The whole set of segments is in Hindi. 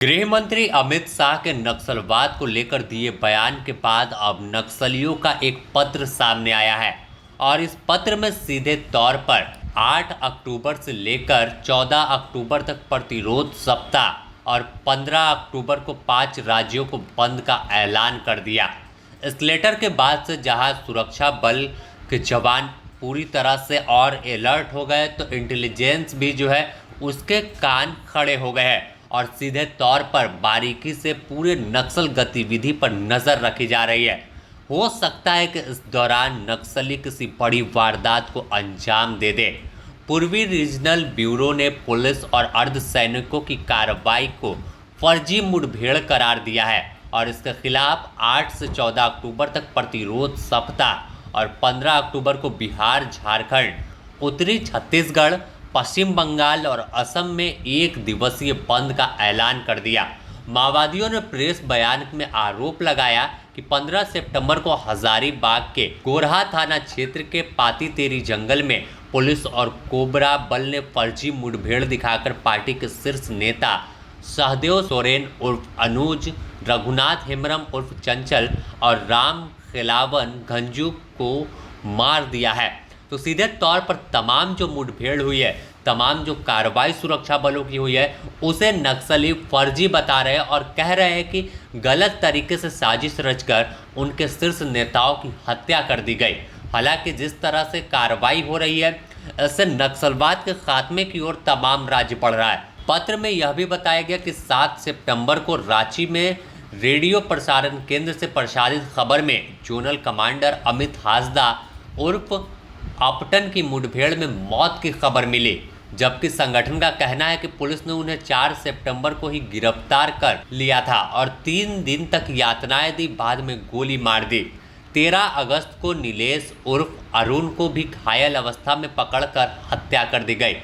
गृह मंत्री अमित शाह के नक्सलवाद को लेकर दिए बयान के बाद अब नक्सलियों का एक पत्र सामने आया है और इस पत्र में सीधे तौर पर 8 अक्टूबर से लेकर 14 अक्टूबर तक प्रतिरोध सप्ताह और 15 अक्टूबर को 5 राज्यों को बंद का ऐलान कर दिया। इस लेटर के बाद से जहां सुरक्षा बल के जवान पूरी तरह से और अलर्ट हो गए तो इंटेलिजेंस भी जो है उसके कान खड़े हो गए हैं और सीधे तौर पर बारीकी से पूरे नक्सल गतिविधि पर नज़र रखी जा रही है। हो सकता है कि इस दौरान नक्सली किसी बड़ी वारदात को अंजाम दे दे। पूर्वी रीजनल ब्यूरो ने पुलिस और अर्धसैनिकों की कार्रवाई को फर्जी मुठभेड़ करार दिया है और इसके खिलाफ 8 से 14 अक्टूबर तक प्रतिरोध सप्ताह और 15 अक्टूबर को बिहार, झारखंड, उत्तरी छत्तीसगढ़, पश्चिम बंगाल और असम में 1 दिवसीय बंद का ऐलान कर दिया। माओवादियों ने प्रेस बयान में आरोप लगाया कि 15 सितंबर को हजारीबाग के गोरहा थाना क्षेत्र के पातीतेरी जंगल में पुलिस और कोबरा बल ने फर्जी मुठभेड़ दिखाकर पार्टी के शीर्ष नेता सहदेव सोरेन उर्फ अनुज, रघुनाथ हेम्ब्रम उर्फ चंचल और राम खिलावन गंजू को मार दिया है। तो सीधे तौर पर तमाम जो मुठभेड़ हुई है, तमाम जो कार्रवाई सुरक्षा बलों की हुई है, उसे नक्सली फर्जी बता रहे हैं और कह रहे हैं कि गलत तरीके से साजिश रचकर उनके शीर्ष नेताओं की हत्या कर दी गई। हालांकि जिस तरह से कार्रवाई हो रही है, इससे नक्सलवाद के खात्मे की ओर तमाम राज्य बढ़ रहा है। पत्र में यह भी बताया गया कि 7 सितंबर को रांची में रेडियो प्रसारण केंद्र से प्रसारित खबर में जोनल कमांडर अमित हासदा उर्फ अपटन की मुठभेड़ में मौत की खबर मिली, जबकि संगठन का कहना है कि पुलिस ने उन्हें 4 सितंबर को ही गिरफ्तार कर लिया था और 3 दिन तक यातनाएं दी, बाद में गोली मार दी। 13 अगस्त को नीलेश उर्फ अरुण को भी घायल अवस्था में पकड़कर हत्या कर दी गई।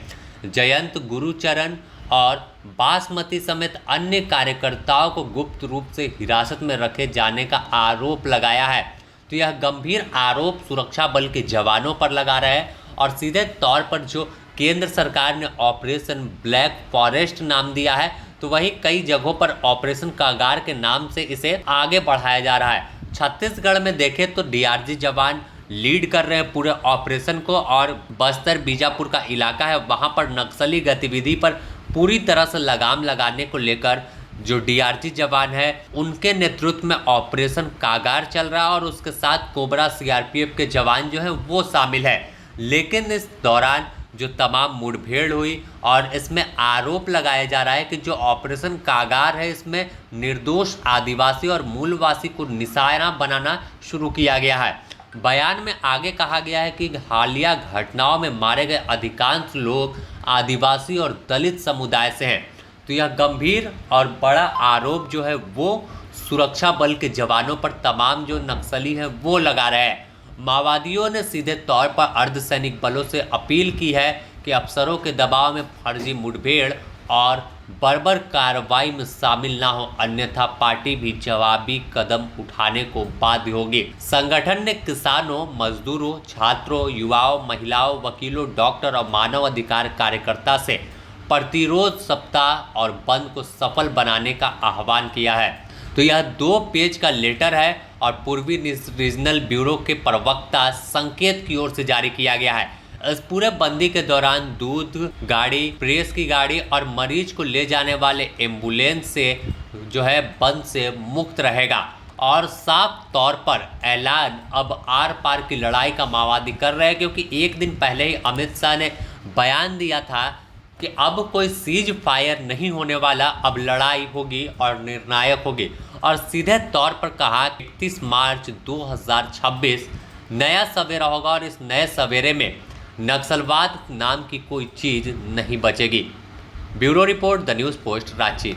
जयंत गुरुचरण और बासमती समेत अन्य कार्यकर्ताओं को गुप्त रूप से हिरासत में रखे जाने का आरोप लगाया है। तो यह गंभीर आरोप सुरक्षा बल के जवानों पर लगा रहा है और सीधे तौर पर जो केंद्र सरकार ने ऑपरेशन ब्लैक फॉरेस्ट नाम दिया है, तो वही कई जगहों पर ऑपरेशन कागार के नाम से इसे आगे बढ़ाया जा रहा है। छत्तीसगढ़ में देखें तो डीआरजी जवान लीड कर रहे हैं पूरे ऑपरेशन को और बस्तर बीजापुर का इलाका है, वहाँ पर नक्सली गतिविधि पर पूरी तरह से लगाम लगाने को लेकर जो डीआरजी जवान है उनके नेतृत्व में ऑपरेशन कागार चल रहा है और उसके साथ कोबरा सीआरपीएफ के जवान जो है वो शामिल है। लेकिन इस दौरान जो तमाम मुठभेड़ हुई और इसमें आरोप लगाया जा रहा है कि जो ऑपरेशन कागार है इसमें निर्दोष आदिवासी और मूलवासी को निशाना बनाना शुरू किया गया है। बयान में आगे कहा गया है कि हालिया घटनाओं में मारे गए अधिकांश लोग आदिवासी और दलित समुदाय से हैं। तो यह गंभीर और बड़ा आरोप जो है वो सुरक्षा बल के जवानों पर तमाम जो नक्सली हैं वो लगा रहे हैं। माओवादियों ने सीधे तौर पर अर्धसैनिक बलों से अपील की है कि अफसरों के दबाव में फर्जी मुठभेड़ और बर्बर कार्रवाई में शामिल ना हो, अन्यथा पार्टी भी जवाबी कदम उठाने को बाध्य होगी। संगठन ने किसानों, मजदूरों, छात्रों, युवाओं, महिलाओं, वकीलों, डॉक्टर और मानव अधिकार कार्यकर्ता से प्रतिरोध सप्ताह और बंद को सफल बनाने का आह्वान किया है। तो यह 2 पेज का लेटर है और पूर्वी रीजनल ब्यूरो के प्रवक्ता संकेत की ओर से जारी किया गया है। इस पूरे बंदी के दौरान दूध गाड़ी, प्रेस की गाड़ी और मरीज को ले जाने वाले एम्बुलेंस से जो है बंद से मुक्त रहेगा और साफ तौर पर ऐलान अब आर पार की लड़ाई का माओवादी कर रहे हैं, क्योंकि एक दिन पहले ही अमित शाह ने बयान दिया था कि अब कोई सीज फायर नहीं होने वाला, अब लड़ाई होगी और निर्णायक होगी। और सीधे तौर पर कहा 31 मार्च 2026 नया सवेरा होगा और इस नए सवेरे में नक्सलवाद नाम की कोई चीज़ नहीं बचेगी। Bureau report, the news post, Ranchi.